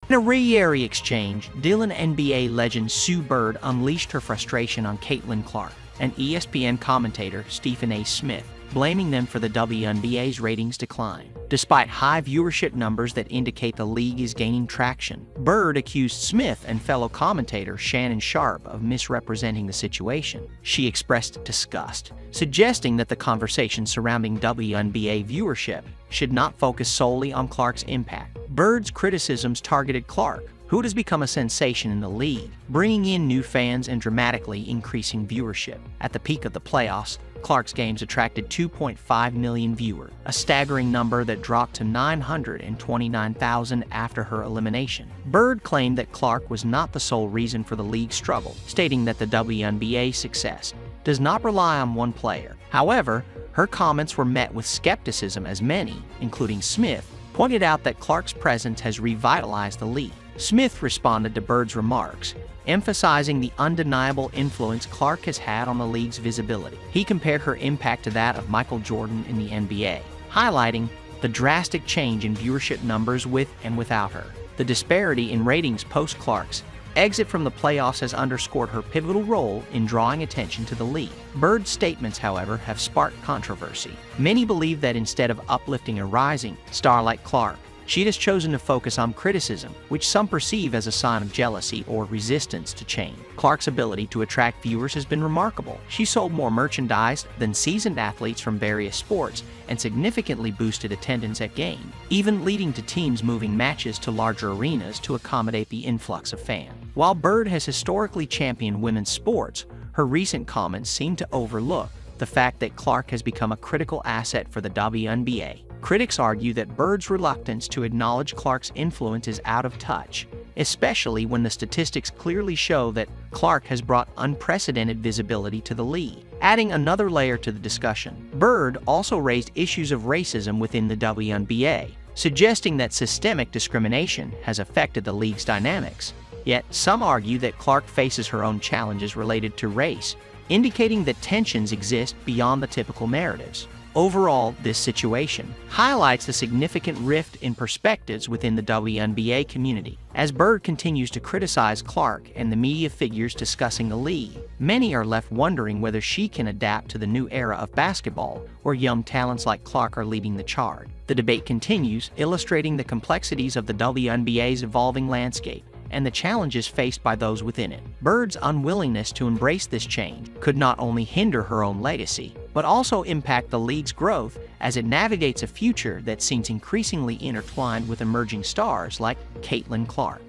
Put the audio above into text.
In a rare exchange, WNBA legend Sue Bird unleashed her frustration on Caitlin Clark and ESPN commentator Stephen A. Smith, blaming them for the WNBA's ratings decline. Despite high viewership numbers that indicate the league is gaining traction, Bird accused Smith and fellow commentator Shannon Sharpe of misrepresenting the situation. She expressed disgust, suggesting that the conversation surrounding WNBA viewership should not focus solely on Clark's impact. Bird's criticisms targeted Clark, who has become a sensation in the league, bringing in new fans and dramatically increasing viewership. At the peak of the playoffs, Clark's games attracted 2.5 million viewers, a staggering number that dropped to 929,000 after her elimination. Bird claimed that Clark was not the sole reason for the league's struggle, stating that the WNBA's success does not rely on one player. However, her comments were met with skepticism as many, including Smith, pointed out that Clark's presence has revitalized the league. Smith responded to Bird's remarks, emphasizing the undeniable influence Clark has had on the league's visibility. He compared her impact to that of Michael Jordan in the NBA, highlighting the drastic change in viewership numbers with and without her. The disparity in ratings post-Clark's exit from the playoffs has underscored her pivotal role in drawing attention to the league. Bird's statements, however, have sparked controversy. Many believe that instead of uplifting a rising star like Clark, she has chosen to focus on criticism, which some perceive as a sign of jealousy or resistance to change. Clark's ability to attract viewers has been remarkable. She sold more merchandise than seasoned athletes from various sports and significantly boosted attendance at games, even leading to teams moving matches to larger arenas to accommodate the influx of fans. While Bird has historically championed women's sports, her recent comments seem to overlook the fact that Clark has become a critical asset for the WNBA. Critics argue that Bird's reluctance to acknowledge Clark's influence is out of touch, especially when the statistics clearly show that Clark has brought unprecedented visibility to the league. Adding another layer to the discussion, Bird also raised issues of racism within the WNBA, suggesting that systemic discrimination has affected the league's dynamics. Yet, some argue that Clark faces her own challenges related to race, indicating that tensions exist beyond the typical narratives. Overall, this situation highlights the significant rift in perspectives within the WNBA community. As Bird continues to criticize Clark and the media figures discussing the league, many are left wondering whether she can adapt to the new era of basketball, where young talents like Clark are leading the charge. The debate continues, illustrating the complexities of the WNBA's evolving landscape and the challenges faced by those within it. Bird's unwillingness to embrace this change could not only hinder her own legacy, but also impact the league's growth as it navigates a future that seems increasingly intertwined with emerging stars like Caitlin Clark.